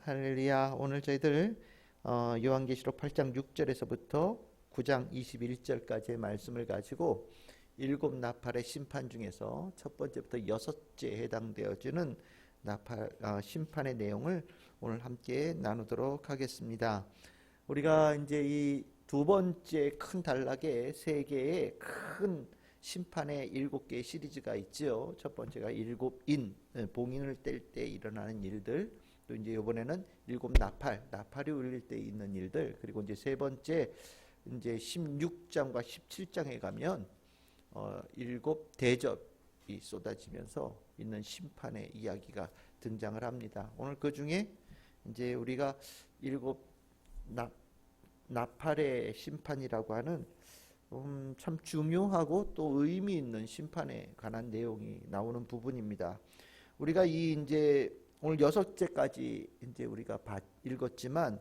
할렐루야. 오늘 저희들 요한계시록 8장 6절에서부터 9장 21절까지의 말씀을 가지고 일곱 나팔의 심판 중에서 첫 번째부터 여섯째에 해당되어지는 나팔 심판의 내용을 오늘 함께 나누도록 하겠습니다. 우리가 이제 이 두 번째 큰 단락의 세 개의 큰 심판의 일곱 개의 시리즈가 있죠. 첫 번째가 일곱 봉인을 뗄 때 일어나는 일들. 또 이제 이번에는 일곱 나팔이 울릴 때 있는 일들. 그리고 이제 세 번째 이제 16장과 17장에 가면 일곱 대접이 쏟아지면서 있는 심판의 이야기가 등장을 합니다. 오늘 그 중에 이제 우리가 일곱 나팔의 심판이라고 하는 참 중요하고 또 의미 있는 심판에 관한 내용이 나오는 부분입니다. 우리가 이제 오늘 여섯째까지 이제 우리가 읽었지만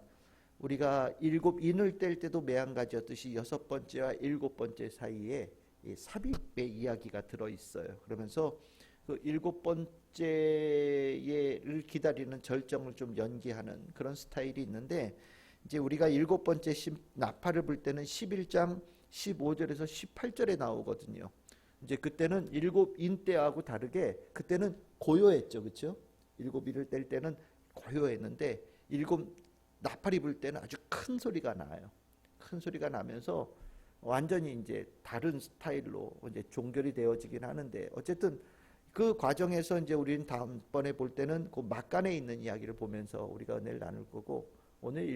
우리가 일곱 인을 뗄 때도 매한가지였듯이 여섯 번째와 일곱 번째 사이에 삽입의 이야기가 들어 있어요. 그러면서 그 일곱 번째를 기다리는 절정을 좀 연기하는 그런 스타일이 있는데, 이제 우리가 일곱 번째 나팔을 불 때는 11장 15절에서 18절에 나오거든요. 이제 그때는 일곱 인 때하고 다르게 그때는 고요했죠, 그렇죠? 일곱 인을 뗄 때는 고요했는데 일곱 나팔이 불 때는 아주 큰 소리가 나요. 큰 소리가 나면서 완전히 이제 다른 스타일로 이제 종결이 되어지긴 하는데, 어쨌든 그 과정에서 이제 우리는 다음번에 볼 때는 그 막간에 있는 이야기를 보면서 우리가 은혜를 나눌 거고, 오늘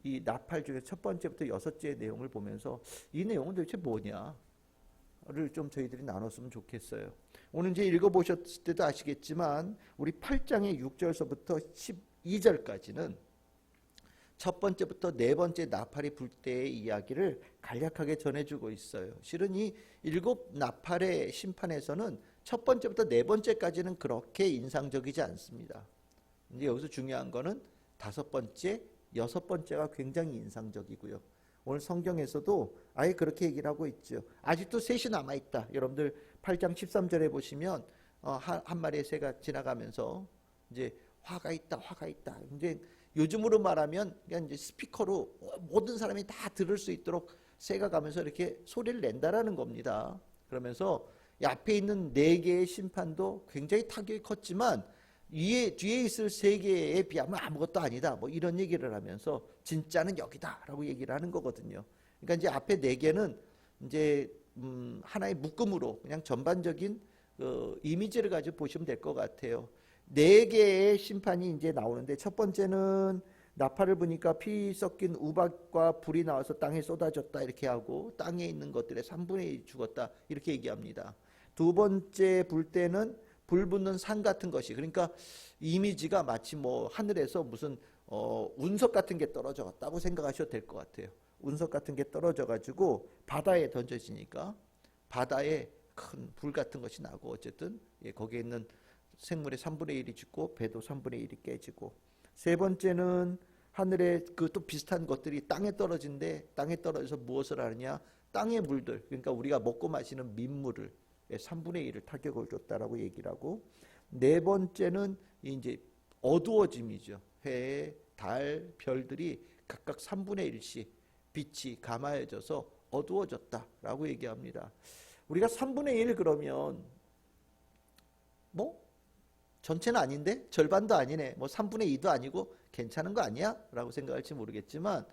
이 나팔 중에 첫 번째부터 여섯째의 내용을 보면서 이 내용은 도대체 뭐냐를 좀 저희들이 나눴으면 좋겠어요. 오늘 이제 읽어보셨을 때도 아시겠지만 우리 8장의 6절서부터 12절까지는 첫 번째부터 네 번째 나팔이 불 때의 이야기를 간략하게 전해주고 있어요. 실은 이 일곱 나팔의 심판에서는 첫 번째부터 네 번째까지는 그렇게 인상적이지 않습니다. 이제 여기서 중요한 거는 다섯 번째, 여섯 번째가 굉장히 인상적이고요. 오늘 성경에서도 아예 그렇게 얘기를 하고 있죠. 아직도 셋이 남아있다. 여러분들 8장 13절에 보시면 한 마리의 새가 지나가면서 이제 화가 있다. 이제 요즘으로 말하면 그냥 이제 스피커로 모든 사람이 다 들을 수 있도록 새가 가면서 이렇게 소리를 낸다라는 겁니다. 그러면서 이 앞에 있는 네 개의 심판도 굉장히 타격이 컸지만 뒤에 있을 세 개에 비하면 아무것도 아니다. 뭐 이런 얘기를 하면서 진짜는 여기다라고 얘기를 하는 거거든요. 그러니까 이제 앞에 네 개는 이제 하나의 묶음으로 그냥 전반적인 이미지를 가지고 보시면 될 것 같아요. 네 개의 심판이 이제 나오는데, 첫 번째는 나팔을 부니까 피 섞인 우박과 불이 나와서 땅에 쏟아졌다 이렇게 하고, 땅에 있는 것들의 3분의 1이 죽었다 이렇게 얘기합니다. 두 번째 불 때는 불 붙는 산 같은 것이, 그러니까 이미지가 마치 뭐 하늘에서 무슨 운석 같은 게 떨어졌다고 생각하셔도 될 것 같아요. 운석 같은 게 떨어져 가지고 바다에 던져지니까 바다에 큰 불 같은 것이 나고, 어쨌든 거기에 있는 생물의 3분의 1이 죽고 배도 3분의 1이 깨지고, 세 번째는 하늘에 그 또 비슷한 것들이 땅에 떨어진데, 땅에 떨어져서 무엇을 하느냐, 땅의 물들, 그러니까 우리가 먹고 마시는 민물을 3분의 1을 타격을 줬다라고 얘기를 하고, 네 번째는 이제 어두워짐이죠. 해, 달, 별들이 각각 3분의 1씩 빛이 감아져서 어두워졌다라고 얘기합니다. 우리가 3분의 1 그러면 뭐 전체는 아닌데 절반도 아니네, 뭐 3분의 2도 아니고 괜찮은 거 아니야? 라고 생각할지 모르겠지만,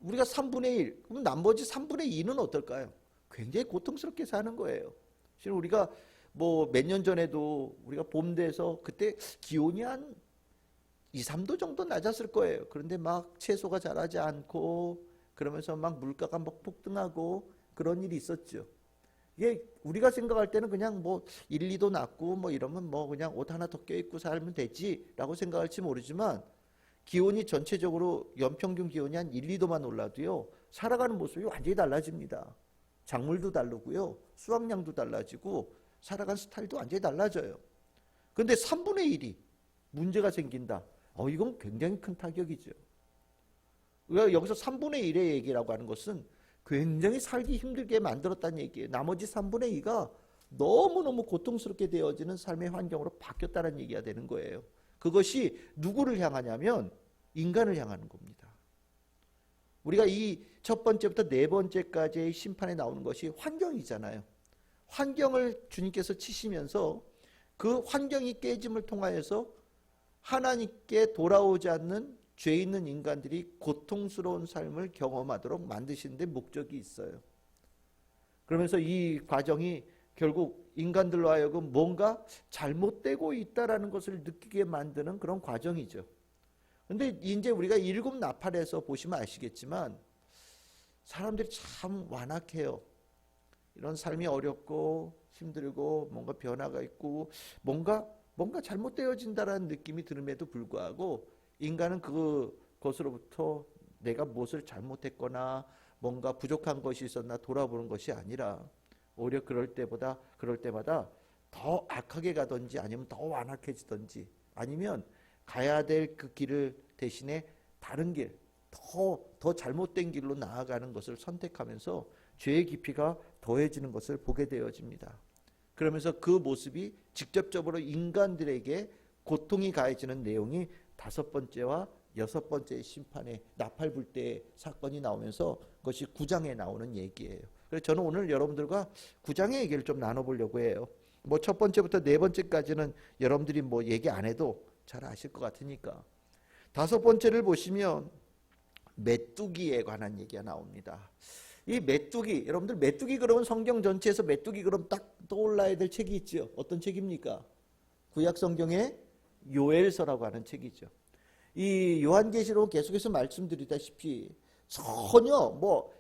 우리가 3분의 1, 그럼 나머지 3분의 2는 어떨까요? 굉장히 고통스럽게 사는 거예요. 실은 우리가 뭐 몇 년 전에도 우리가 봄 돼서 그때 기온이 한 2, 3도 정도 낮았을 거예요. 그런데 막 채소가 자라지 않고 그러면서 막 물가가 막 폭등하고 그런 일이 있었죠. 이게 우리가 생각할 때는 그냥 뭐 1, 2도 낮고 뭐 이러면 뭐 그냥 옷 하나 더 껴입고 살면 되지라고 생각할지 모르지만, 기온이 전체적으로 연평균 기온이 한 1, 2도만 올라도요 살아가는 모습이 완전히 달라집니다. 작물도 다르고요, 수확량도 달라지고 살아가는 스타일도 완전히 달라져요. 그런데 3분의 1이 문제가 생긴다. 이건 굉장히 큰 타격이죠. 여기서 3분의 1의 얘기라고 하는 것은 굉장히 살기 힘들게 만들었다는 얘기예요. 나머지 3분의 2가 너무너무 고통스럽게 되어지는 삶의 환경으로 바뀌었다는 얘기가 되는 거예요. 그것이 누구를 향하냐면 인간을 향하는 겁니다. 우리가 이 첫 번째부터 네 번째까지의 심판에 나오는 것이 환경이잖아요. 환경을 주님께서 치시면서 그 환경이 깨짐을 통하여서 하나님께 돌아오지 않는 죄 있는 인간들이 고통스러운 삶을 경험하도록 만드신 데 목적이 있어요. 그러면서 이 과정이 결국 인간들로 하여금 뭔가 잘못되고 있다라는 것을 느끼게 만드는 그런 과정이죠. 근데 이제 우리가 일곱 나팔에서 보시면 아시겠지만 사람들이 참 완악해요. 이런 삶이 어렵고 힘들고 뭔가 변화가 있고 뭔가 잘못되어진다라는 느낌이 들음에도 불구하고 인간은 그것으로부터 내가 무엇을 잘못했거나 뭔가 부족한 것이 있었나 돌아보는 것이 아니라 오히려 그럴 때마다 더 악하게 가든지 아니면 더 완악해지든지 아니면 가야 될 그 길을 대신에 다른 길, 더 잘못된 길로 나아가는 것을 선택하면서 죄의 깊이가 더해지는 것을 보게 되어집니다. 그러면서 그 모습이 직접적으로 인간들에게 고통이 가해지는 내용이 다섯 번째와 여섯 번째 심판의 나팔 불 때 사건이 나오면서 그것이 9장에 나오는 얘기예요. 그래서 저는 오늘 여러분들과 9장의 얘기를 좀 나눠보려고 해요. 뭐 첫 번째부터 네 번째까지는 여러분들이 뭐 얘기 안 해도 잘 아실 것 같으니까. 다섯 번째를 보시면 메뚜기에 관한 얘기가 나옵니다. 이 메뚜기, 여러분들 메뚜기 그러면 성경 전체에서 메뚜기 그럼 딱 떠올라야 될 책이 있죠. 어떤 책입니까? 구약 성경의 요엘서라고 하는 책이죠. 이 요한계시록 계속해서 말씀드리다시피 전혀 뭐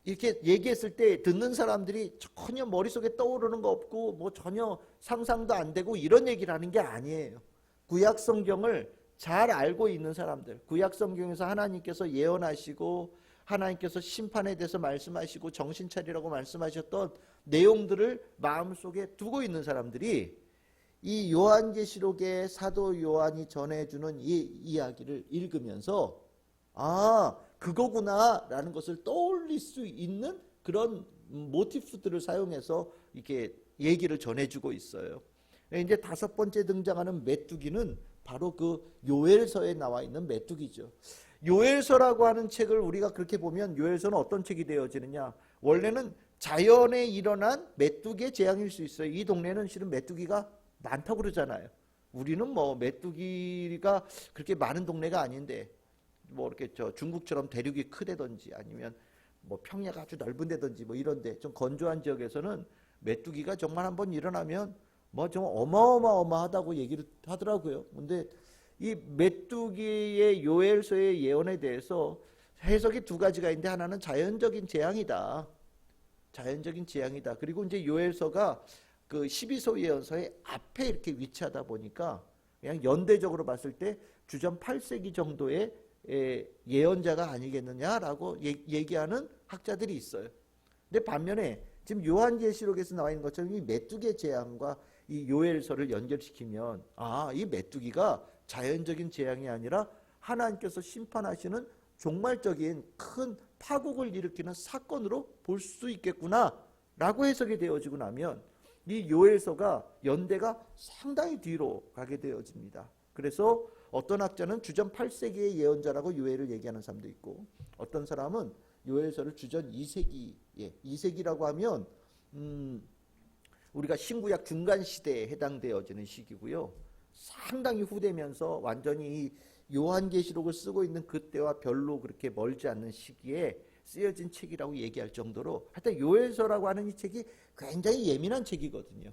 이렇게 얘기했을 때 듣는 사람들이 전혀 머릿속에 떠오르는 거 없고 뭐 전혀 상상도 안 되고 이런 얘기를 하는 게 아니에요. 구약 성경을 잘 알고 있는 사람들, 구약 성경에서 하나님께서 예언하시고 하나님께서 심판에 대해서 말씀하시고 정신 차리라고 말씀하셨던 내용들을 마음속에 두고 있는 사람들이 이 요한계시록의 사도 요한이 전해주는 이 이야기를 읽으면서 아, 그거구나 라는 것을 떠올릴 수 있는 그런 모티프들을 사용해서 이렇게 얘기를 전해주고 있어요. 이제 다섯 번째 등장하는 메뚜기는 바로 그 요엘서에 나와 있는 메뚜기죠. 요엘서라고 하는 책을 우리가 그렇게 보면 요엘서는 어떤 책이 되어지느냐, 원래는 자연에 일어난 메뚜기의 재앙일 수 있어요. 이 동네는 실은 메뚜기가 많다고 그러잖아요. 우리는 뭐 메뚜기가 그렇게 많은 동네가 아닌데 뭐 이렇게 저 중국처럼 대륙이 크다든지 아니면 뭐 평야가 아주 넓은 데든지 뭐 이런데 좀 건조한 지역에서는 메뚜기가 정말 한번 일어나면 뭐 좀 어마어마하다고 얘기를 하더라고요. 근데 이 메뚜기의 요엘서의 예언에 대해서 해석이 두 가지가 있는데 하나는 자연적인 재앙이다. 자연적인 재앙이다. 그리고 이제 요엘서가 그 12소 예언서의 앞에 이렇게 위치하다 보니까 그냥 연대적으로 봤을 때 주전 8세기 정도의 예언자가 아니겠느냐라고 얘기하는 학자들이 있어요. 근데 반면에 지금 요한계시록에서 나와 있는 것처럼 이 메뚜기의 재앙과 이 요엘서를 연결시키면 아, 이 메뚜기가 자연적인 재앙이 아니라 하나님께서 심판하시는 종말적인 큰 파국을 일으키는 사건으로 볼 수 있겠구나 라고 해석이 되어지고 나면 이 요엘서가 연대가 상당히 뒤로 가게 되어집니다. 그래서 어떤 학자는 주전 8세기의 예언자라고 요엘을 얘기하는 사람도 있고 어떤 사람은 요엘서를 주전 2세기, 2세기라고 하면 우리가 신구약 중간 시대에 해당되어지는 시기고요. 상당히 후대면서 완전히 이 요한계시록을 쓰고 있는 그때와 별로 그렇게 멀지 않는 시기에 쓰여진 책이라고 얘기할 정도로 하여튼 요엘서라고 하는 이 책이 굉장히 예민한 책이거든요.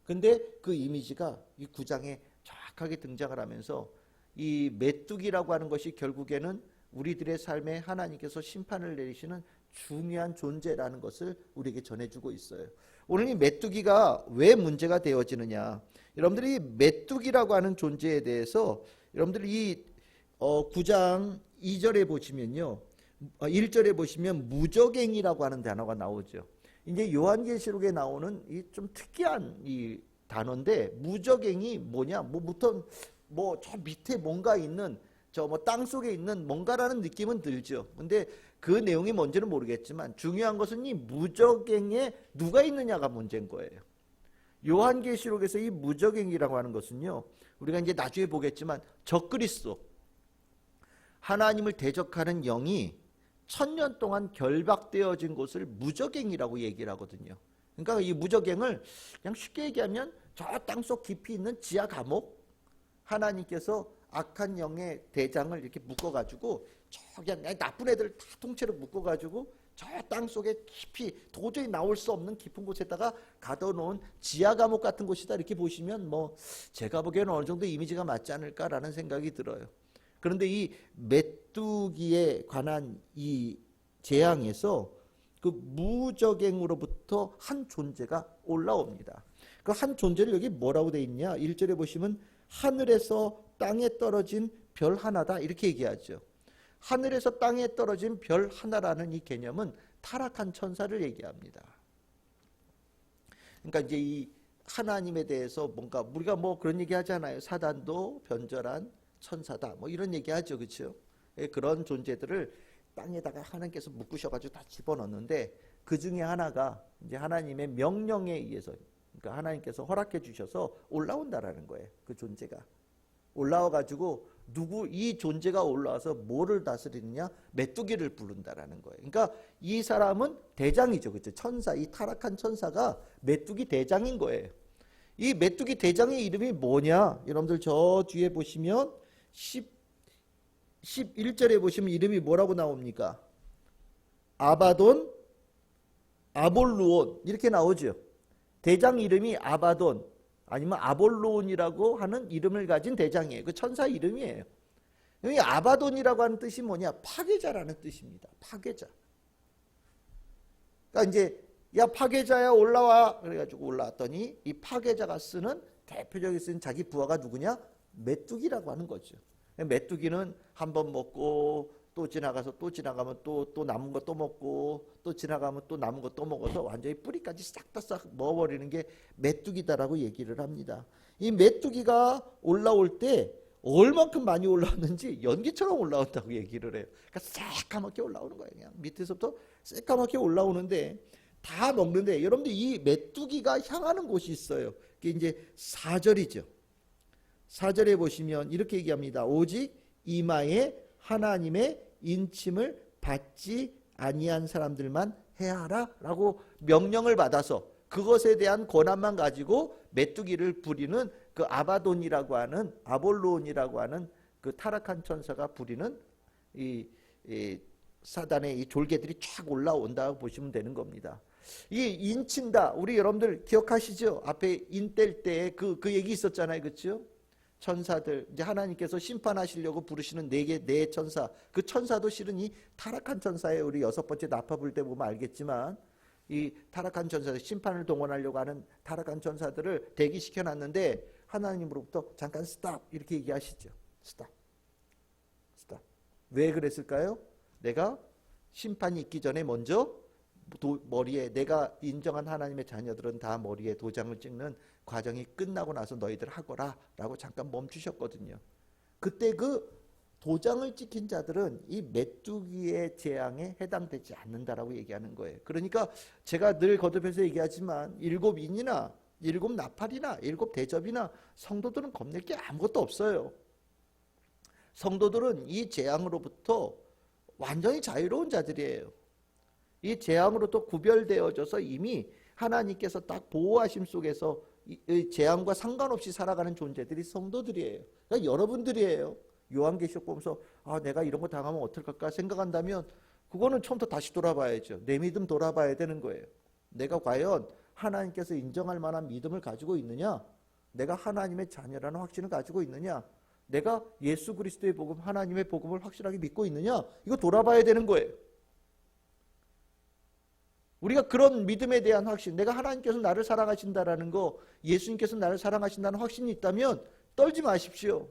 근데 그 이미지가 이 9장에 정확하게 등장을 하면서 이 메뚜기라고 하는 것이 결국에는 우리들의 삶에 하나님께서 심판을 내리시는 중요한 존재라는 것을 우리에게 전해주고 있어요. 오늘 이 메뚜기가 왜 문제가 되어지느냐, 여러분들이 메뚜기라고 하는 존재에 대해서 여러분들이 이 9장 2절에 보시면요, 1절에 보시면 무적행이라고 하는 단어가 나오죠. 이제 요한계시록에 나오는 이 좀 특이한 이 단어인데 무적행이 뭐냐, 뭐 저 밑에 뭔가 있는 저 뭐 땅 속에 있는 뭔가라는 느낌은 들죠. 근데 그 내용이 뭔지는 모르겠지만 중요한 것은 이 무적행에 누가 있느냐가 문제인 거예요. 요한계시록에서 이 무적행이라고 하는 것은요, 우리가 이제 나중에 보겠지만 적그리스도, 하나님을 대적하는 영이 1000년 동안 결박되어진 곳을 무적행이라고 얘기를 하거든요. 그러니까 이 무적행을 그냥 쉽게 얘기하면 저 땅속 깊이 있는 지하 감옥, 하나님께서 악한 영의 대장을 이렇게 묶어가지고 저 그냥 나쁜 애들 다 통째로 묶어가지고 저 땅속에 깊이 도저히 나올 수 없는 깊은 곳에다가 가둬놓은 지하 감옥 같은 곳이다, 이렇게 보시면 뭐 제가 보기에는 어느 정도 이미지가 맞지 않을까라는 생각이 들어요. 그런데 이 메뚜기에 관한 이 재앙에서 그 무적행으로부터 한 존재가 올라옵니다. 그 한 존재를 여기 뭐라고 돼 있냐? 1절에 보시면 하늘에서 땅에 떨어진 별 하나다, 이렇게 얘기하죠. 하늘에서 땅에 떨어진 별 하나라는 이 개념은 타락한 천사를 얘기합니다. 그러니까 이제 이 하나님에 대해서 뭔가 우리가 뭐 그런 얘기 하잖아요. 사단도 변절한 천사다, 뭐 이런 얘기 하죠. 그렇죠? 그런 존재들을 땅에다가 하나님께서 묶으셔가지고 다 집어넣는데, 그 중에 하나가 이제 하나님의 명령에 의해서, 그러니까 하나님께서 허락해 주셔서 올라온다라는 거예요. 그 존재가 올라와가지고 이 존재가 올라와서 뭐를 다스리느냐? 메뚜기를 부른다라는 거예요. 그러니까 이 사람은 대장이죠, 그렇죠? 천사, 이 타락한 천사가 메뚜기 대장인 거예요. 이 메뚜기 대장의 이름이 뭐냐? 여러분들 저 뒤에 보시면 11절에 보시면 이름이 뭐라고 나옵니까? 아바돈, 아볼루온, 이렇게 나오죠. 대장 이름이 아바돈 아니면 아볼루온이라고 하는 이름을 가진 대장이에요. 그 천사 이름이에요. 이 아바돈이라고 하는 뜻이 뭐냐? 파괴자라는 뜻입니다. 파괴자. 그러니까 이제 야 파괴자야 올라와, 그래가지고 올라왔더니 이 파괴자가 쓰는 대표적인 쓴 자기 부하가 누구냐? 메뚜기라고 하는 거죠. 메뚜기는 한 번 먹고 또 지나가서 또 지나가면 또 남은 거 또 먹고 또 지나가면 또 남은 거 또 먹어서 완전히 뿌리까지 싹 다 싹 먹어버리는 게 메뚜기다라고 얘기를 합니다. 이 메뚜기가 올라올 때 얼만큼 많이 올라왔는지 연기처럼 올라온다고 얘기를 해요. 그러니까 새까맣게 올라오는 거예요. 그냥 밑에서부터 새까맣게 올라오는데 다 먹는데, 여러분들 이 메뚜기가 향하는 곳이 있어요. 그게 이제 4절이죠. 4절에 보시면 이렇게 얘기합니다. 오직 이마에 하나님의 인침을 받지 아니한 사람들만 해야 하라 라고 명령을 받아서 그것에 대한 권한만 가지고 메뚜기를 부리는 그 아바돈이라고 하는, 아볼론이라고 하는 그 타락한 천사가 부리는 이 사단의 이 졸개들이 쫙 올라온다고 보시면 되는 겁니다. 이 인친다, 우리 여러분들 기억하시죠? 앞에 인뗄 때 그 얘기 있었잖아요. 그렇죠? 천사들, 이제 하나님께서 심판하시려고 부르시는 네 천사, 그 천사도 실은 이 타락한 천사예요. 우리 6번째 나파 볼 때 보면 알겠지만 이 타락한 천사들, 심판을 동원하려고 하는 타락한 천사들을 대기시켜 놨는데 하나님으로부터 잠깐 스탑 이렇게 얘기하시죠. 스탑. 왜 그랬을까요? 내가 심판이 있기 전에 먼저 머리에, 내가 인정한 하나님의 자녀들은 다 머리에 도장을 찍는 과정이 끝나고 나서 너희들 하거라 라고 잠깐 멈추셨거든요. 그때 그 도장을 찍힌 자들은 이 메뚜기의 재앙에 해당되지 않는다라고 얘기하는 거예요. 그러니까 제가 늘 거듭해서 얘기하지만 7인이나 7나팔이나 7대접이나 성도들은 겁낼 게 아무것도 없어요. 성도들은 이 재앙으로부터 완전히 자유로운 자들이에요. 이 재앙으로부터 구별되어져서 이미 하나님께서 딱 보호하심 속에서 이 재앙과 상관없이 살아가는 존재들이 성도들이에요. 그러니까 여러분들이에요. 요한계시록 보면서 내가 이런 거 당하면 어떡할까 생각한다면 그거는 처음부터 다시 돌아봐야죠. 내 믿음 돌아봐야 되는 거예요. 내가 과연 하나님께서 인정할 만한 믿음을 가지고 있느냐? 내가 하나님의 자녀라는 확신을 가지고 있느냐? 내가 예수 그리스도의 복음, 하나님의 복음을 확실하게 믿고 있느냐? 이거 돌아봐야 되는 거예요. 우리가 그런 믿음에 대한 확신, 내가 하나님께서 나를 사랑하신다라는 거, 예수님께서 나를 사랑하신다는 확신이 있다면 떨지 마십시오.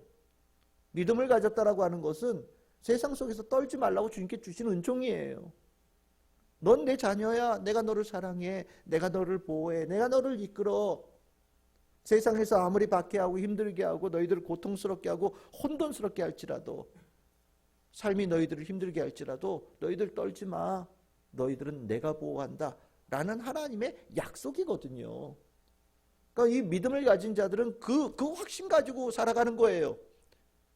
믿음을 가졌다라고 하는 것은 세상 속에서 떨지 말라고 주님께 주신 은총이에요. 넌 내 자녀야. 내가 너를 사랑해. 내가 너를 보호해. 내가 너를 이끌어. 세상에서 아무리 박해하고 힘들게 하고 너희들을 고통스럽게 하고 혼돈스럽게 할지라도, 삶이 너희들을 힘들게 할지라도 너희들 떨지 마. 너희들은 내가 보호한다 라는 하나님의 약속이거든요. 그러니까 이 믿음을 가진 자들은 그 확신 가지고 살아가는 거예요.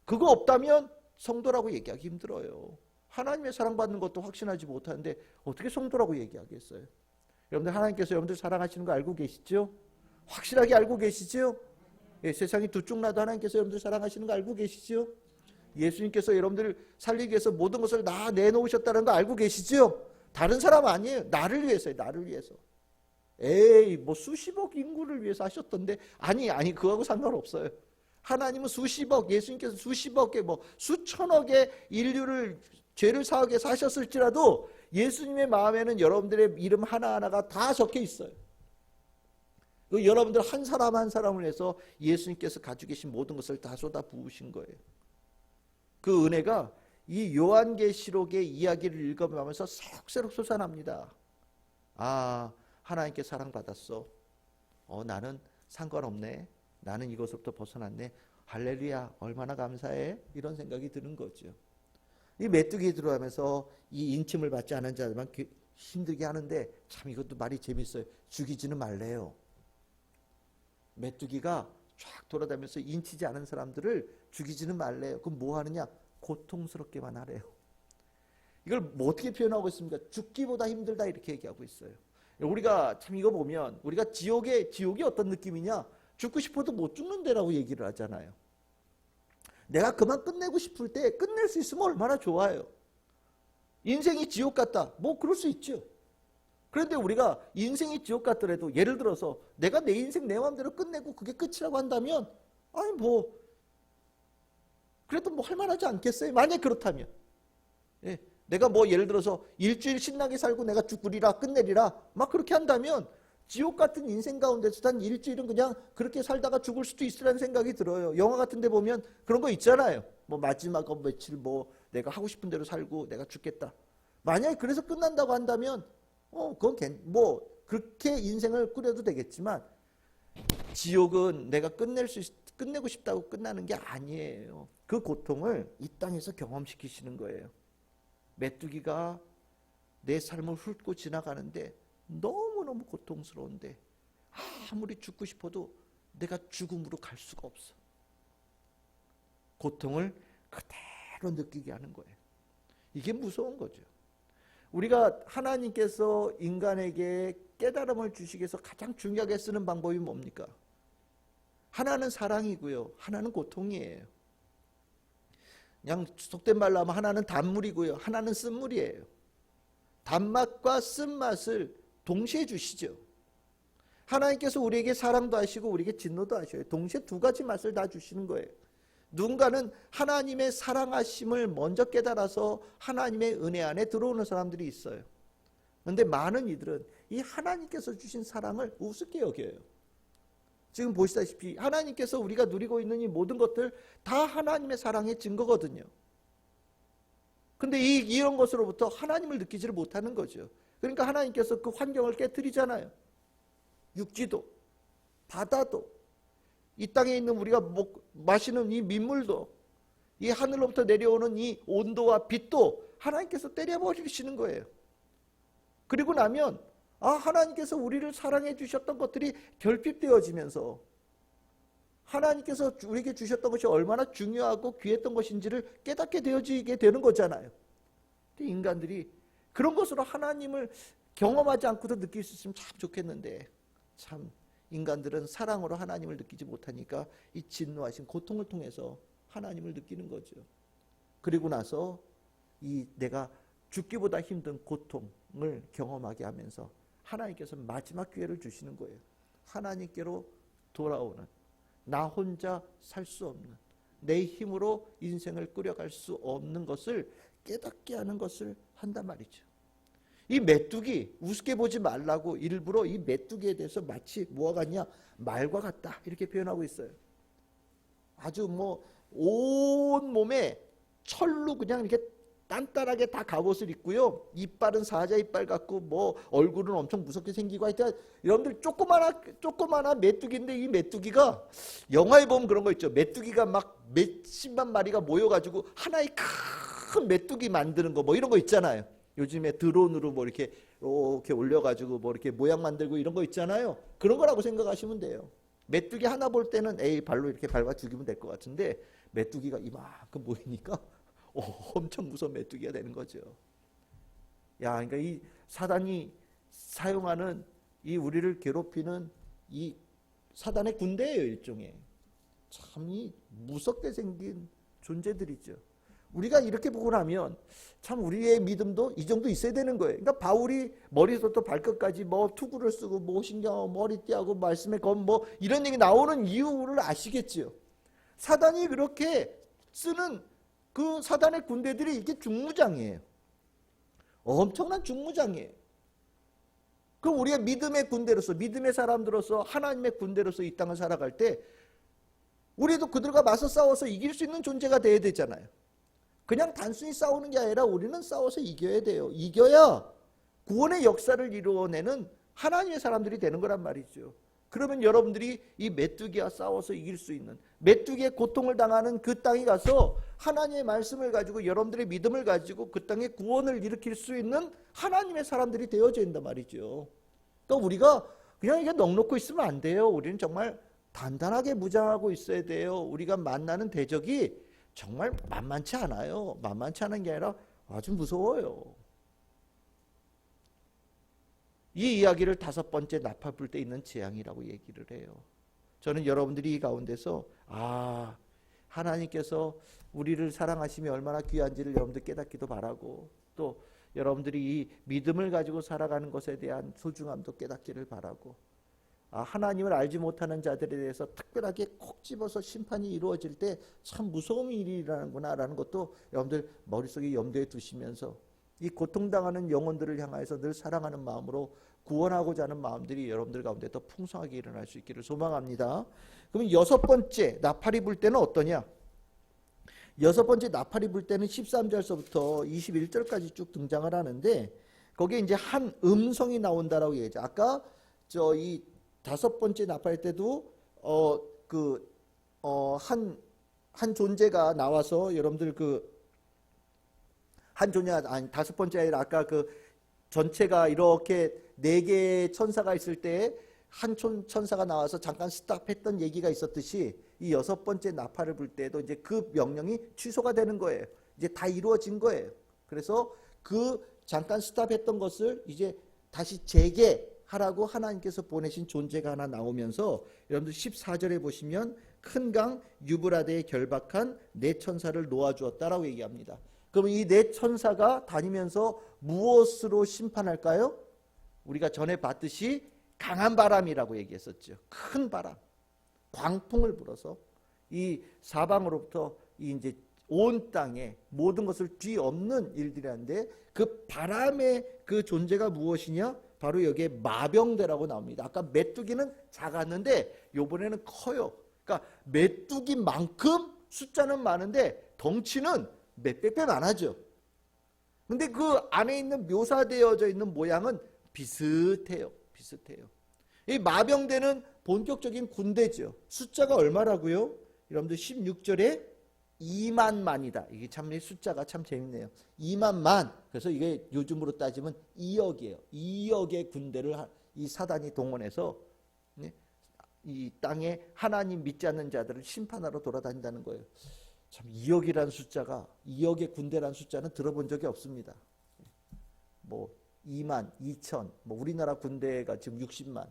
그거 없다면 성도라고 얘기하기 힘들어요. 하나님의 사랑받는 것도 확신하지 못하는데 어떻게 성도라고 얘기하겠어요? 여러분들 하나님께서 여러분들 사랑하시는 거 알고 계시죠? 확실하게 알고 계시죠? 예, 세상이 두 쪽 나도 하나님께서 여러분들 사랑하시는 거 알고 계시죠? 예수님께서 여러분들 살리기 위해서 모든 것을 다 내놓으셨다는 거 알고 계시죠? 다른 사람 아니에요. 나를 위해서요. 나를 위해서. 에이, 뭐 수십억 인구를 위해서 하셨던데 아니 그거하고 상관없어요. 하나님은 수십억, 예수님께서 수십억의 뭐 수천억의 인류를 죄를 사하게 위해서 하셨을지라도 예수님의 마음에는 여러분들의 이름 하나하나가 다 적혀 있어요. 여러분들 한 사람 한 사람을 해서 예수님께서 가지고 계신 모든 것을 다 쏟아 부으신 거예요. 그 은혜가 이 요한계시록의 이야기를 읽어보면서 새록새록 솟아납니다. 아, 하나님께 사랑받았어. 나는 상관없네. 나는 이것으로부터 벗어났네. 할렐루야, 얼마나 감사해. 이런 생각이 드는 거죠. 이 메뚜기 들어가면서 이 인침을 받지 않은 자들만 힘들게 하는데 참 이것도 말이 재밌어요. 죽이지는 말래요. 메뚜기가 쫙 돌아다니면서 인치지 않은 사람들을 죽이지는 말래요. 그럼 뭐 하느냐? 고통스럽게만 하래요. 이걸 뭐 어떻게 표현하고 있습니까? 죽기보다 힘들다 이렇게 얘기하고 있어요. 우리가 참 이거 보면 우리가 지옥이 어떤 느낌이냐? 죽고 싶어도 못 죽는 데라고 얘기를 하잖아요. 내가 그만 끝내고 싶을 때 끝낼 수 있으면 얼마나 좋아요. 인생이 지옥 같다. 뭐 그럴 수 있죠. 그런데 우리가 인생이 지옥 같더라도 예를 들어서 내가 내 인생 내 마음대로 끝내고 그게 끝이라고 한다면 아니 뭐 그래도 뭐 할만하지 않겠어요? 만약 그렇다면 예, 내가 뭐 예를 들어서 일주일 신나게 살고 내가 죽으리라 끝내리라 막 그렇게 한다면 지옥 같은 인생 가운데서 단 일주일은 그냥 그렇게 살다가 죽을 수도 있으라는 생각이 들어요. 영화 같은 데 보면 그런 거 있잖아요. 뭐 마지막 며칠 뭐 내가 하고 싶은 대로 살고 내가 죽겠다. 만약에 그래서 끝난다고 한다면 그건 뭐 그렇게 인생을 꾸려도 되겠지만 지옥은 내가 끝내고 싶다고 끝나는 게 아니에요. 그 고통을 이 땅에서 경험시키시는 거예요. 메뚜기가 내 삶을 훑고 지나가는데 너무너무 고통스러운데 아무리 죽고 싶어도 내가 죽음으로 갈 수가 없어. 고통을 그대로 느끼게 하는 거예요. 이게 무서운 거죠. 우리가 하나님께서 인간에게 깨달음을 주시기 위해서 가장 중요하게 쓰는 방법이 뭡니까? 하나는 사랑이고요. 하나는 고통이에요. 그냥 속된 말로 하면 하나는 단물이고요. 하나는 쓴물이에요. 단맛과 쓴맛을 동시에 주시죠. 하나님께서 우리에게 사랑도 하시고 우리에게 진노도 하셔요. 동시에 두 가지 맛을 다 주시는 거예요. 누군가는 하나님의 사랑하심을 먼저 깨달아서 하나님의 은혜 안에 들어오는 사람들이 있어요. 그런데 많은 이들은 이 하나님께서 주신 사랑을 우습게 여겨요. 지금 보시다시피 하나님께서 우리가 누리고 있는 이 모든 것들 다 하나님의 사랑의 증거거든요. 근데 이런 것으로부터 하나님을 느끼지를 못하는 거죠. 그러니까 하나님께서 그 환경을 깨뜨리잖아요. 육지도, 바다도, 이 땅에 있는 우리가 마시는 이 민물도, 이 하늘로부터 내려오는 이 온도와 빛도 하나님께서 때려버리시는 거예요. 그리고 나면 하나님께서 우리를 사랑해 주셨던 것들이 결핍되어지면서 하나님께서 우리에게 주셨던 것이 얼마나 중요하고 귀했던 것인지를 깨닫게 되어지게 되는 거잖아요. 근데 인간들이 그런 것으로 하나님을 경험하지 않고도 느낄 수 있으면 참 좋겠는데 참 인간들은 사랑으로 하나님을 느끼지 못하니까 이 진노하신 고통을 통해서 하나님을 느끼는 거죠. 그리고 나서 이 내가 죽기보다 힘든 고통을 경험하게 하면서 하나님께서 마지막 기회를 주시는 거예요. 하나님께로 돌아오는, 나 혼자 살 수 없는, 내 힘으로 인생을 꾸려갈 수 없는 것을 깨닫게 하는 것을 한단 말이죠. 이 메뚜기 우습게 보지 말라고 일부러 이 메뚜기에 대해서 마치 뭐가 같냐? 말과 같다 이렇게 표현하고 있어요. 아주 뭐 온 몸에 철로 그냥 이렇게 단단하게 다 갑옷을 입고요. 이빨은 사자 이빨 같고 뭐 얼굴은 엄청 무섭게 생기고 하여튼 여러분들 조그마한 메뚜기인데 이 메뚜기가 영화에 보면 그런 거 있죠. 메뚜기가 막 몇십만 마리가 모여가지고 하나의 큰 메뚜기 만드는 거 뭐 이런 거 있잖아요. 요즘에 드론으로 뭐 이렇게 올려가지고 뭐 이렇게 모양 만들고 이런 거 있잖아요. 그런 거라고 생각하시면 돼요. 메뚜기 하나 볼 때는 에이 발로 이렇게 밟아 죽이면 될 것 같은데 메뚜기가 이만큼 보이니까 엄청 무서운 메뚜기가 되는 거죠. 야, 그러니까 이 사단이 사용하는 이 우리를 괴롭히는 이 사단의 군대예요, 일종의. 참 이 무섭게 생긴 존재들이죠. 우리가 이렇게 보고 나면 참 우리의 믿음도 이 정도 있어야 되는 거예요. 그러니까 바울이 머리부터 발끝까지 뭐 투구를 쓰고 뭐 신경하고 머리띠하고 말씀에 검 뭐 이런 얘기 나오는 이유를 아시겠지요. 사단이 그렇게 쓰는 그 사단의 군대들이 이게 중무장이에요. 엄청난 중무장이에요. 그럼 우리가 믿음의 군대로서 믿음의 사람들로서 하나님의 군대로서 이 땅을 살아갈 때 우리도 그들과 맞서 싸워서 이길 수 있는 존재가 돼야 되잖아요. 그냥 단순히 싸우는 게 아니라 우리는 싸워서 이겨야 돼요. 이겨야 구원의 역사를 이루어내는 하나님의 사람들이 되는 거란 말이죠. 그러면 여러분들이 이 메뚜기와 싸워서 이길 수 있는, 메뚜기의 고통을 당하는 그 땅에 가서 하나님의 말씀을 가지고 여러분들의 믿음을 가지고 그 땅에 구원을 일으킬 수 있는 하나님의 사람들이 되어져야 된단 말이죠. 그러니까 우리가 그냥 이게 넋놓고 있으면 안 돼요. 우리는 정말 단단하게 무장하고 있어야 돼요. 우리가 만나는 대적이 정말 만만치 않아요. 만만치 않은 게 아니라 아주 무서워요. 이 이야기를 5번째 나팔불 때 있는 재앙이라고 얘기를 해요. 저는 여러분들이 이 가운데서 하나님께서 우리를 사랑하심이 얼마나 귀한지를 여러분들 깨닫기도 바라고, 또 여러분들이 이 믿음을 가지고 살아가는 것에 대한 소중함도 깨닫기를 바라고, 하나님을 알지 못하는 자들에 대해서 특별하게 콕 집어서 심판이 이루어질 때 참 무서운 일이라는구나 라는 것도 여러분들 머릿속에 염두에 두시면서 이 고통당하는 영혼들을 향해서 늘 사랑하는 마음으로 구원하고자 하는 마음들이 여러분들 가운데 더 풍성하게 일어날 수 있기를 소망합니다. 그러면 6번째 나팔이 불 때는 어떠냐? 6번째 나팔이 불 때는 13절서부터 21절까지 쭉 등장을 하는데, 거기에 이제 한 음성이 나온다라고 얘기하죠. 아까 이 5번째 나팔 때도 한 존재가 나와서 여러분들 한 존재가 아니 5번째 아니라 아까 전체가 이렇게 4개의 천사가 있을 때 한 천사가 나와서 잠깐 스탑했던 얘기가 있었듯이 이 6번째 나팔을 불 때도 이제 그 명령이 취소가 되는 거예요. 이제 다 이루어진 거예요. 그래서 그 잠깐 스탑했던 것을 이제 다시 재개하라고 하나님께서 보내신 존재가 하나 나오면서 여러분들 14절에 보시면 큰 강 유브라데에 결박한 4천사를 놓아주었다라고 얘기합니다. 그럼 이 4천사가 다니면서 무엇으로 심판할까요? 우리가 전에 봤듯이 강한 바람이라고 얘기했었죠. 큰 바람, 광풍을 불어서 이 사방으로부터 이제 온 땅에 모든 것을 뒤엎는 일들이란데, 그 바람의 그 존재가 무엇이냐? 바로 여기에 마병대라고 나옵니다. 아까 메뚜기는 작았는데 요번에는 커요. 그러니까 메뚜기만큼 숫자는 많은데 덩치는 몇백 배 많아져. 근데 그 안에 있는 묘사되어져 있는 모양은 비슷해요. 이 마병대는 본격적인 군대죠. 숫자가 얼마라고요? 여러분들 16절에 2만만이다. 이게 참 숫자가 참 재밌네요. 2만만. 그래서 이게 요즘으로 따지면 2억이에요. 2억의 군대를 이 사단이 동원해서 이 땅에 하나님 믿지 않는 자들을 심판하러 돌아다닌다는 거예요. 참 2억이라는 숫자가, 2억의 군대라는 숫자는 들어본 적이 없습니다. 뭐 2만, 2천, 뭐 우리나라 군대가 지금 60만,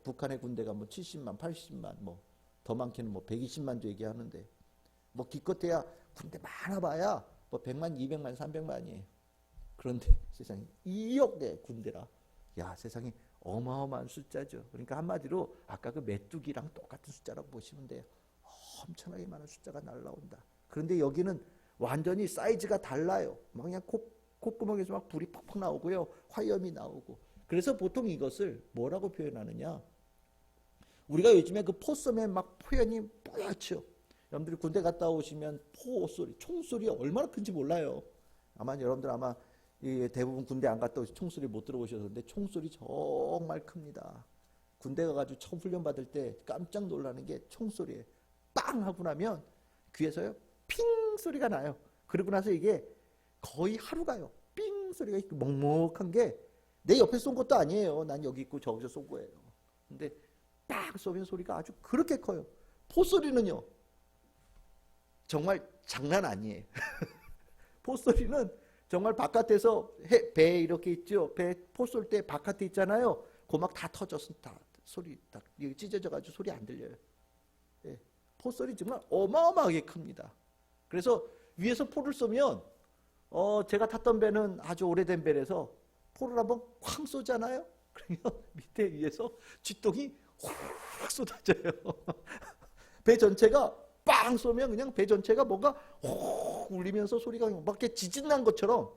북한의 군대가 뭐 70만, 80만, 뭐 더 많게는 뭐 120만도 얘기하는데, 뭐 기껏해야 군대 많아봐야 뭐 100만, 200만, 300만이에요. 그런데 세상에 2억 대 군대라, 야 세상에 어마어마한 숫자죠. 그러니까 한마디로 아까 그 메뚜기랑 똑같은 숫자라고 보시면 돼요. 엄청나게 많은 숫자가 날라온다. 그런데 여기는 완전히 사이즈가 달라요. 막 그냥 콧구멍에서 막 불이 팍팍 나오고요, 화염이 나오고. 그래서 보통 이것을 뭐라고 표현하느냐? 우리가 요즘에 그 포섬에 막 표현이 뽀얗죠. 여러분들이 군대 갔다 오시면 포소리, 총소리 얼마나 큰지 몰라요. 여러분들 이 대부분 군대 안 갔다 오시 총소리 못 들어보셔서 그런데 총소리 정말 큽니다. 군대 가가지고 처음 훈련 받을 때 깜짝 놀라는 게 총소리예요. 빵 하고 나면 귀에서요 핑 소리가 나요. 그러고 나서 이게 거의 하루 가요. 삥 소리가 먹먹한 게 내 옆에 쏜 것도 아니에요. 난 여기 있고 저기서 쏜 거예요. 근데 딱 쏘면 소리가 아주 그렇게 커요. 포소리는요 정말 장난 아니에요. 포소리는 정말 바깥에서 배 이렇게 있죠. 배 포 쏠 때 바깥에 있잖아요. 고막 다 터져서 다 소리 딱 찢어져가지고 소리 안 들려요. 예, 포소리 정말 어마어마하게 큽니다. 그래서 위에서 포를 쏘면 제가 탔던 배는 아주 오래된 배라서 포를 한번 쾅 쏘잖아요. 그러면 밑에 위에서 쥐똥이 확 쏟아져요. 배 전체가 빵 쏘면 그냥 배 전체가 뭔가 혹 울리면서 소리가 막 이렇게 지진 난 것처럼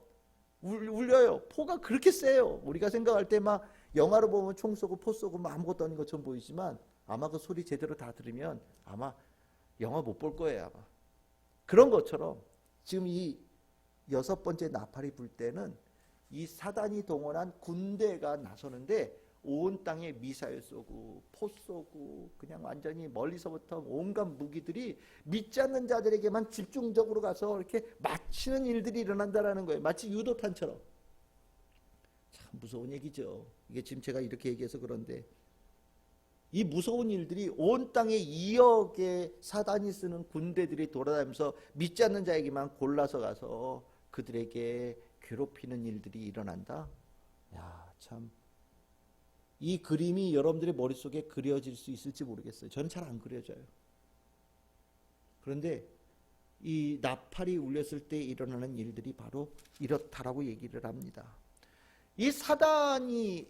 울려요. 포가 그렇게 세요. 우리가 생각할 때 막 영화로 보면 총 쏘고 포 쏘고 막 아무것도 아닌 것처럼 보이지만 아마 그 소리 제대로 다 들으면 아마 영화 못 볼 거예요. 아마. 그런 것처럼 지금 이 6번째 나팔이 불 때는 이 사단이 동원한 군대가 나서는데 온 땅에 미사일 쏘고 포 쏘고 그냥 완전히 멀리서부터 온갖 무기들이 믿지 않는 자들에게만 집중적으로 가서 이렇게 맞히는 일들이 일어난다라는 거예요. 마치 유도탄처럼. 참 무서운 얘기죠. 이게 지금 제가 이렇게 얘기해서 그런데 이 무서운 일들이 온 땅에 2억의 사단이 쓰는 군대들이 돌아다니면서 믿지 않는 자에게만 골라서 가서 그들에게 괴롭히는 일들이 일어난다. 야, 참. 이 그림이 여러분들의 머릿속에 그려질 수 있을지 모르겠어요. 저는 잘 안 그려져요. 그런데 이 나팔이 울렸을 때 일어나는 일들이 바로 이렇다라고 얘기를 합니다. 이 사단이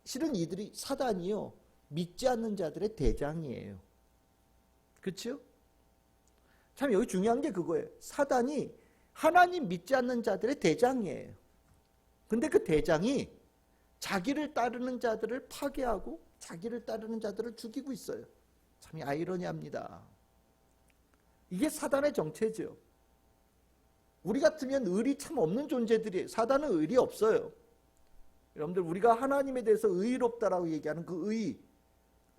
실은 이들이 사단이요 믿지 않는 자들의 대장이에요. 그렇죠? 참 여기 중요한 게 그거예요. 사단이 하나님 믿지 않는 자들의 대장이에요. 근데 그 대장이 자기를 따르는 자들을 파괴하고 자기를 따르는 자들을 죽이고 있어요. 참 아이러니합니다. 이게 사단의 정체죠. 우리 같으면 의리 참 없는 존재들이에요. 사단은 의리 없어요. 여러분들 우리가 하나님에 대해서 의롭다라고 얘기하는 그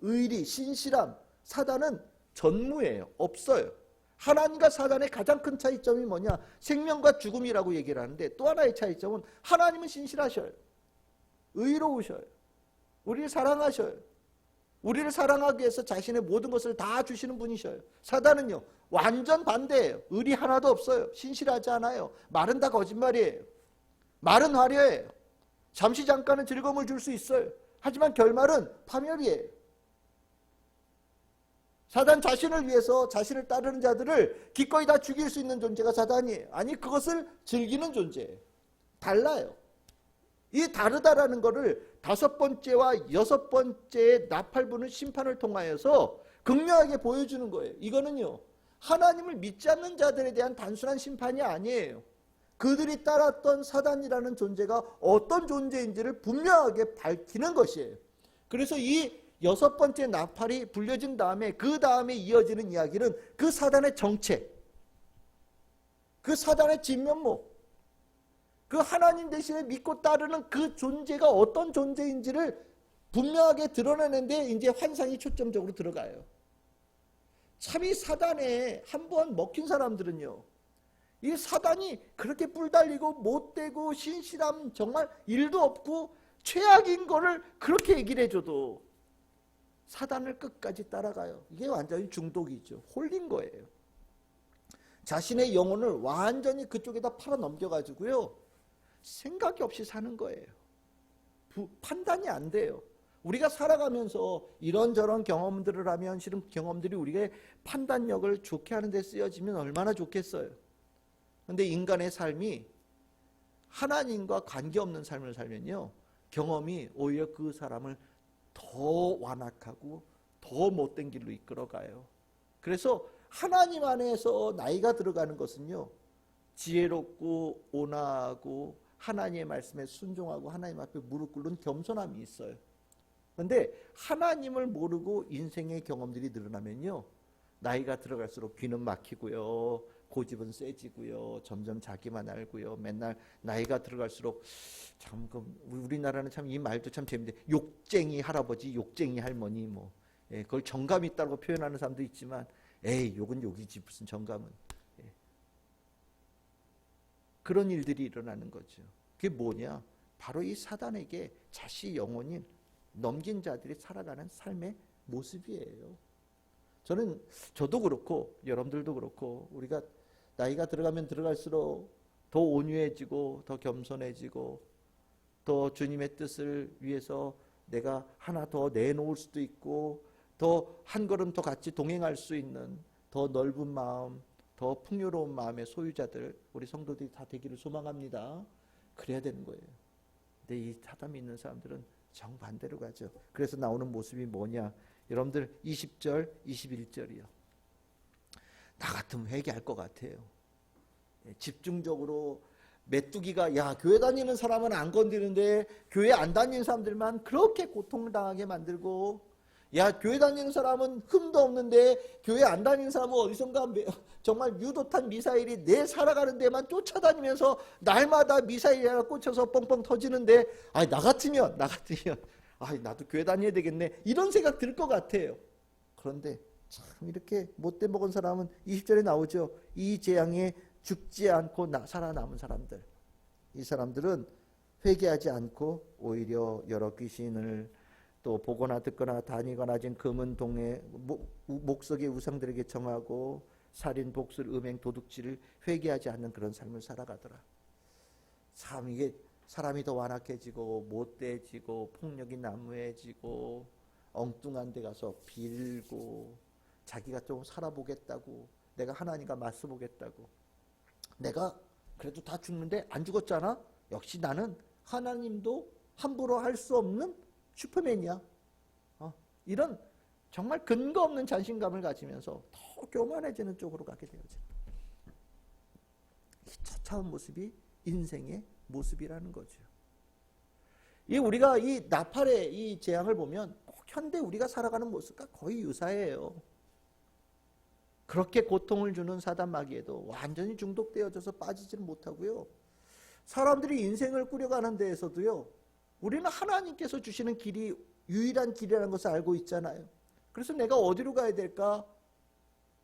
의리, 신실함, 사단은 전무예요. 없어요. 하나님과 사단의 가장 큰 차이점이 뭐냐? 생명과 죽음이라고 얘기를 하는데 또 하나의 차이점은 하나님은 신실하셔요. 의로우셔요. 우리를 사랑하셔요. 우리를 사랑하기 위해서 자신의 모든 것을 다 주시는 분이셔요. 사단은요 완전 반대예요. 의리 하나도 없어요. 신실하지 않아요. 말은 다 거짓말이에요. 말은 화려해요. 잠시 잠깐은 즐거움을 줄 수 있어요. 하지만 결말은 파멸이에요. 사단 자신을 위해서 자신을 따르는 자들을 기꺼이 다 죽일 수 있는 존재가 사단이에요. 아니 그것을 즐기는 존재예요. 달라요. 이 다르다라는 것을 5번째와 6번째의 나팔 부는 심판을 통하여서 극명하게 보여주는 거예요. 이거는요 하나님을 믿지 않는 자들에 대한 단순한 심판이 아니에요. 그들이 따랐던 사단이라는 존재가 어떤 존재인지를 분명하게 밝히는 것이에요. 그래서 이 6번째 나팔이 불려진 다음에 그 다음에 이어지는 이야기는 그 사단의 정체, 그 사단의 진면목, 그 하나님 대신에 믿고 따르는 그 존재가 어떤 존재인지를 분명하게 드러내는데 이제 환상이 초점적으로 들어가요. 참 이 사단에 한번 먹힌 사람들은요 이 사단이 그렇게 뿔달리고 못되고 신실함 정말 일도 없고 최악인 거를 그렇게 얘기를 해줘도 사단을 끝까지 따라가요. 이게 완전히 중독이죠. 홀린 거예요. 자신의 영혼을 완전히 그쪽에다 팔아 넘겨가지고요 생각이 없이 사는 거예요. 판단이 안 돼요. 우리가 살아가면서 이런저런 경험들을 하면 실은 경험들이 우리의 판단력을 좋게 하는 데 쓰여지면 얼마나 좋겠어요. 그런데 인간의 삶이 하나님과 관계없는 삶을 살면요 경험이 오히려 그 사람을 더 완악하고 더 못된 길로 이끌어가요. 그래서 하나님 안에서 나이가 들어가는 것은요 지혜롭고 온화하고 하나님의 말씀에 순종하고 하나님 앞에 무릎 꿇는 겸손함이 있어요. 그런데 하나님을 모르고 인생의 경험들이 늘어나면요 나이가 들어갈수록 귀는 막히고요 고집은 세지고요 점점 자기만 알고요 맨날 나이가 들어갈수록 참 우리나라는 참 이 말도 참 재밌는데 욕쟁이 할아버지 욕쟁이 할머니 뭐 그걸 정감 있다고 표현하는 사람도 있지만 에이 욕은 욕이지 무슨 정감은. 그런 일들이 일어나는 거죠. 그게 뭐냐? 바로 이 사단에게 자신의 영혼인 넘긴 자들이 살아가는 삶의 모습이에요. 저도 그렇고 여러분들도 그렇고 우리가 나이가 들어가면 들어갈수록 더 온유해지고 더 겸손해지고 더 주님의 뜻을 위해서 내가 하나 더 내놓을 수도 있고 더 한 걸음 더 같이 동행할 수 있는 더 넓은 마음, 더 풍요로운 마음의 소유자들 우리 성도들이 다 되기를 소망합니다. 그래야 되는 거예요. 근데 이 사담이 있는 사람들은 정반대로 가죠. 그래서 나오는 모습이 뭐냐? 여러분들 20절, 21절이요. 나 같으면 회개할 것 같아요. 집중적으로 메뚜기가 야 교회 다니는 사람은 안 건드리는데 교회 안 다니는 사람들만 그렇게 고통당하게 만들고 야 교회 다니는 사람은 흠도 없는데 교회 안 다니는 사람은 어디선가 정말 유도탄 미사일이 내 살아가는 데만 쫓아다니면서 날마다 미사일이 하나 꽂혀서 뻥뻥 터지는데 나 같으면 나도 교회 다녀야 되겠네 이런 생각 들 것 같아요. 그런데 참 이렇게 못돼 먹은 사람은 20절에 나오죠. 이 재앙에 죽지 않고 살아남은 사람들, 이 사람들은 회개하지 않고 오히려 여러 귀신을 또 보거나 듣거나 다니거나 진 금은 동에 목석의 우상들에게 정하고 살인, 복술, 음행, 도둑질을 회개하지 않는 그런 삶을 살아가더라. 참 이게 사람이 더 완악해지고 못돼지고 폭력이 난무해지고 엉뚱한 데 가서 빌고 자기가 좀 살아보겠다고 내가 하나님과 맞서보겠다고 내가 그래도 다 죽는데 안 죽었잖아. 역시 나는 하나님도 함부로 할 수 없는 슈퍼맨이야. 이런 정말 근거 없는 자신감을 가지면서 더 교만해지는 쪽으로 가게 되어져. 이 처참한 모습이 인생의 모습이라는 거죠. 우리가 이 나팔의 이 재앙을 보면 꼭 현대 우리가 살아가는 모습과 거의 유사해요. 그렇게 고통을 주는 사단 마귀에도 완전히 중독되어져서 빠지지는 못하고요. 사람들이 인생을 꾸려가는 데에서도요. 우리는 하나님께서 주시는 길이 유일한 길이라는 것을 알고 있잖아요. 그래서 내가 어디로 가야 될까?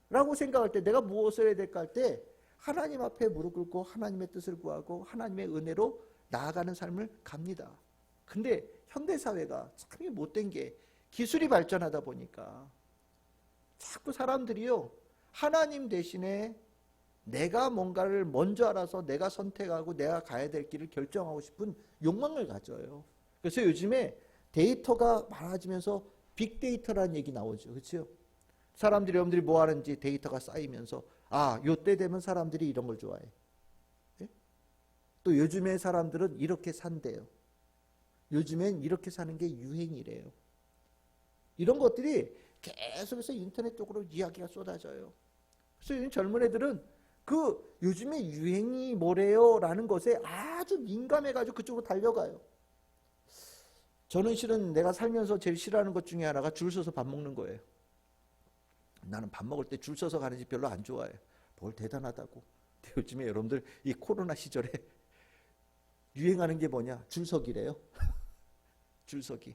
라고 생각할 때 내가 무엇을 해야 될까 할 때 하나님 앞에 무릎 꿇고 하나님의 뜻을 구하고 하나님의 은혜로 나아가는 삶을 갑니다. 근데 현대사회가 참 못된 게 기술이 발전하다 보니까 자꾸 사람들이요. 하나님 대신에 내가 뭔가를 먼저 알아서 내가 선택하고 내가 가야 될 길을 결정하고 싶은 욕망을 가져요. 그래서 요즘에 데이터가 많아지면서 빅데이터라는 얘기 나오죠. 그렇죠? 여러분들이 뭐 하는지 데이터가 쌓이면서 요때 되면 사람들이 이런 걸 좋아해. 예? 또 요즘에 사람들은 이렇게 산대요. 요즘엔 이렇게 사는 게 유행이래요. 이런 것들이 계속해서 인터넷 쪽으로 이야기가 쏟아져요. 그래서 요즘 젊은 애들은 요즘에 유행이 뭐래요? 라는 것에 아주 민감해가지고 그쪽으로 달려가요. 저는 실은 내가 살면서 제일 싫어하는 것 중에 하나가 줄 서서 밥 먹는 거예요. 나는 밥 먹을 때 줄 서서 가는 집 별로 안 좋아해요. 뭘 대단하다고. 근데 요즘에 여러분들 이 코로나 시절에 유행하는 게 뭐냐? 줄서기래요. 줄서기.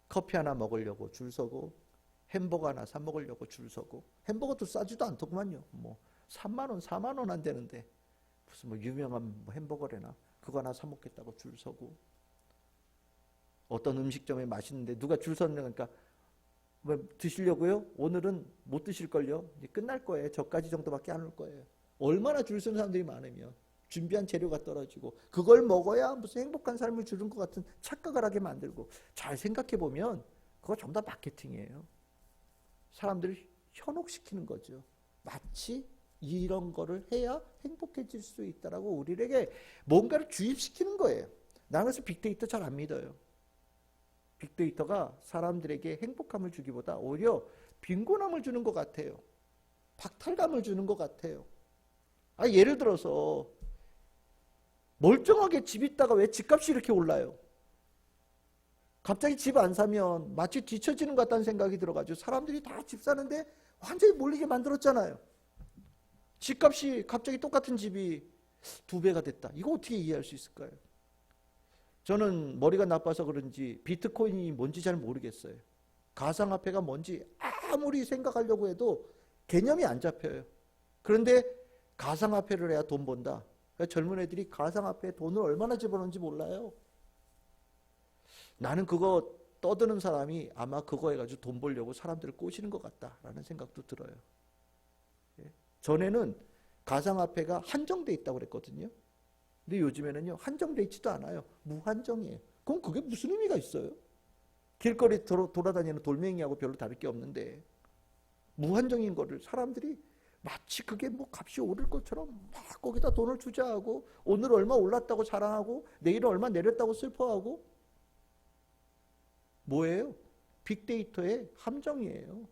커피 하나 먹으려고 줄 서고 햄버거 하나 사 먹으려고 줄 서고 햄버거도 싸지도 않더구만요. 3만 원, 4만 원 안 되는데 무슨 유명한 햄버거래나 그거 하나 사 먹겠다고 줄 서고 어떤 음식점에 맛있는데 누가 줄 섰냐니까 드시려고요? 오늘은 못 드실걸요? 이제 끝날 거예요. 저까지 정도밖에 안 올 거예요. 얼마나 줄 서는 사람들이 많으면 준비한 재료가 떨어지고 그걸 먹어야 무슨 행복한 삶을 주는 것 같은 착각을 하게 만들고 잘 생각해 보면 그거 전부 다 마케팅이에요. 사람들을 현혹시키는 거죠. 마치 이런 거를 해야 행복해질 수 있다라고 우리에게 뭔가를 주입시키는 거예요. 나는 그래서 빅데이터 잘 안 믿어요. 빅데이터가 사람들에게 행복함을 주기보다 오히려 빈곤함을 주는 것 같아요. 박탈감을 주는 것 같아요. 예를 들어서 멀쩡하게 집 있다가 왜 집값이 이렇게 올라요? 갑자기 집 안 사면 마치 뒤처지는 것 같다는 생각이 들어가지고 사람들이 다 집 사는데 완전히 몰리게 만들었잖아요. 집값이 갑자기 똑같은 집이 2배가 됐다. 이거 어떻게 이해할 수 있을까요? 저는 머리가 나빠서 그런지 비트코인이 뭔지 잘 모르겠어요. 가상화폐가 뭔지 아무리 생각하려고 해도 개념이 안 잡혀요. 그런데 가상화폐를 해야 돈 번다. 그러니까 젊은 애들이 가상화폐에 돈을 얼마나 집어넣는지 몰라요. 나는 그거 떠드는 사람이 아마 그거 해가지고 돈 벌려고 사람들을 꼬시는 것 같다라는 생각도 들어요. 예? 전에는 가상화폐가 한정돼 있다고 그랬거든요. 근데 요즘에는요, 한정돼 있지도 않아요. 무한정이에요. 그럼 그게 무슨 의미가 있어요? 길거리 돌아다니는 돌멩이하고 별로 다를 게 없는데 무한정인 거를 사람들이 마치 그게 뭐 값이 오를 것처럼 막 거기다 돈을 투자하고 오늘 얼마 올랐다고 자랑하고 내일은 얼마 내렸다고 슬퍼하고 뭐예요? 빅데이터의 함정이에요.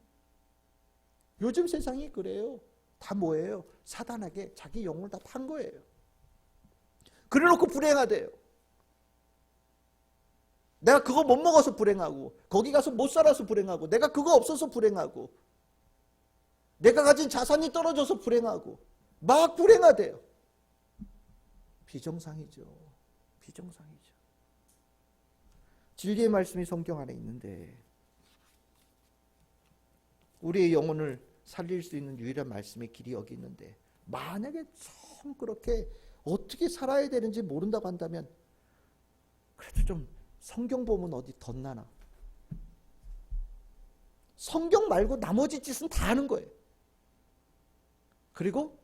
요즘 세상이 그래요. 다 뭐예요? 사단에게 자기 영혼을 다 판 거예요. 그래놓고 불행하대요. 내가 그거 못 먹어서 불행하고 거기 가서 못 살아서 불행하고 내가 그거 없어서 불행하고 내가 가진 자산이 떨어져서 불행하고 막 불행하대요. 비정상이죠. 비정상이죠. 진리의 말씀이 성경 안에 있는데 우리의 영혼을 살릴 수 있는 유일한 말씀의 길이 여기 있는데 만약에 참 그렇게 어떻게 살아야 되는지 모른다고 한다면 그래도 좀 성경 보면 어디 덧나나? 성경 말고 나머지 짓은 다 하는 거예요. 그리고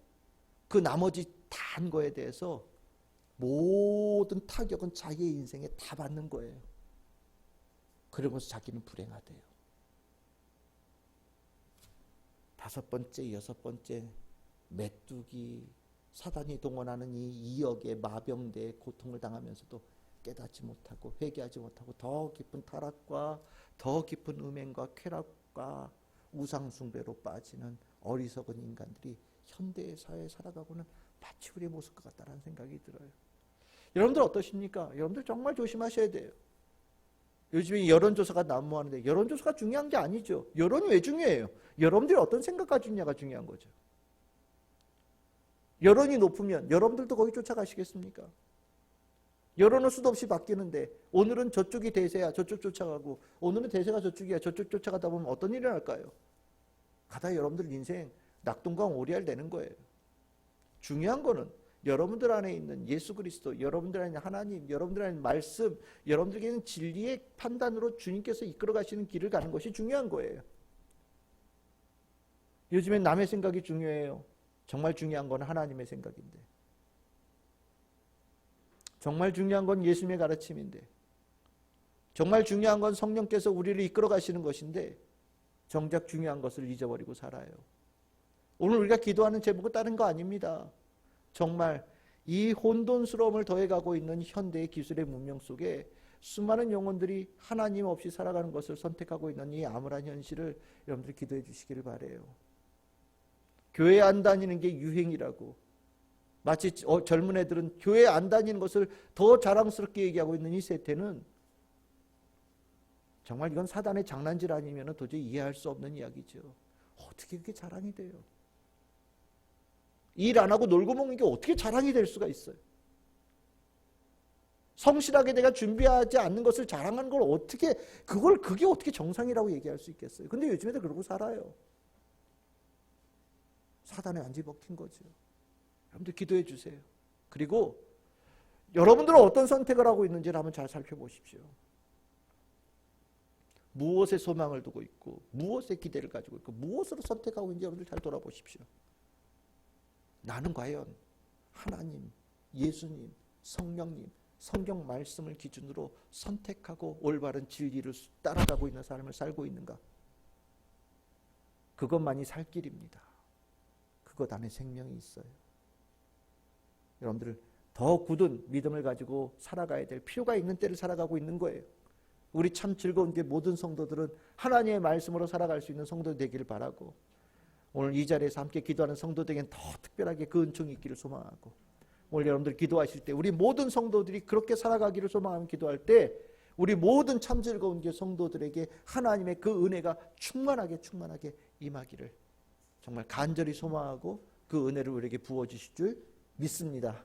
그 나머지 다 한 거에 대해서 모든 타격은 자기의 인생에 다 받는 거예요. 그러면서 자기는 불행하대요. 5번째, 6번째 메뚜기 사단이 동원하는 이 2억의 마병대의 고통을 당하면서도 깨닫지 못하고 회개하지 못하고 더 깊은 타락과 더 깊은 음행과 쾌락과 우상숭배로 빠지는 어리석은 인간들이 현대의 사회에 살아가고는 마치 우리의 모습과 같다는 생각이 들어요. 여러분들 어떠십니까? 여러분들 정말 조심하셔야 돼요. 요즘에 여론조사가 난무하는데 여론조사가 중요한 게 아니죠. 여론이 왜 중요해요? 여러분들이 어떤 생각 가지고 있냐가 중요한 거죠. 여론이 높으면 여러분들도 거기 쫓아가시겠습니까? 여론은 수도 없이 바뀌는데 오늘은 저쪽이 대세야 저쪽 쫓아가고 오늘은 대세가 저쪽이야 저쪽 쫓아가다 보면 어떤 일이 날까요? 가다 여러분들 인생 낙동강 오리알 되는 거예요. 중요한 거는 여러분들 안에 있는 예수 그리스도, 여러분들 안에 있는 하나님, 여러분들 안에 있는 말씀, 여러분들에게 있는 진리의 판단으로 주님께서 이끌어 가시는 길을 가는 것이 중요한 거예요. 요즘엔 남의 생각이 중요해요. 정말 중요한 건 하나님의 생각인데. 정말 중요한 건 예수님의 가르침인데. 정말 중요한 건 성령께서 우리를 이끌어 가시는 것인데 정작 중요한 것을 잊어버리고 살아요. 오늘 우리가 기도하는 제목은 다른 거 아닙니다. 정말 이 혼돈스러움을 더해가고 있는 현대의 기술의 문명 속에 수많은 영혼들이 하나님 없이 살아가는 것을 선택하고 있는 이 암울한 현실을 여러분들이 기도해 주시기를 바라요. 교회 안 다니는 게 유행이라고 마치 젊은 애들은 교회 안 다니는 것을 더 자랑스럽게 얘기하고 있는 이 세태는 정말 이건 사단의 장난질 아니면 도저히 이해할 수 없는 이야기죠. 어떻게 그게 자랑이 돼요? 일 안 하고 놀고 먹는 게 어떻게 자랑이 될 수가 있어요? 성실하게 내가 준비하지 않는 것을 자랑하는 걸 어떻게 그게 어떻게 정상이라고 얘기할 수 있겠어요? 근데 요즘에도 그러고 살아요. 사단에 완전히 먹힌 거죠. 여러분들 기도해 주세요. 그리고 여러분들은 어떤 선택을 하고 있는지를 한번 잘 살펴보십시오. 무엇에 소망을 두고 있고 무엇에 기대를 가지고 있고 무엇으로 선택하고 있는지 여러분들 잘 돌아보십시오. 나는 과연 하나님, 예수님, 성령님, 성경 말씀을 기준으로 선택하고 올바른 진리를 따라가고 있는 삶을 살고 있는가? 그것만이 살 길입니다. 그것 안에 생명이 있어요. 여러분들 더 굳은 믿음을 가지고 살아가야 될 필요가 있는 때를 살아가고 있는 거예요. 우리 참 즐거운 게 모든 성도들은 하나님의 말씀으로 살아갈 수 있는 성도 되기를 바라고 오늘 이 자리에서 함께 기도하는 성도들에게는 더 특별하게 그 은총이 있기를 소망하고 오늘 여러분들 기도하실 때 우리 모든 성도들이 그렇게 살아가기를 소망하며 기도할 때 우리 모든 참 즐거운 게 성도들에게 하나님의 그 은혜가 충만하게 임하기를 정말 간절히 소망하고 그 은혜를 우리에게 부어주실 줄 믿습니다.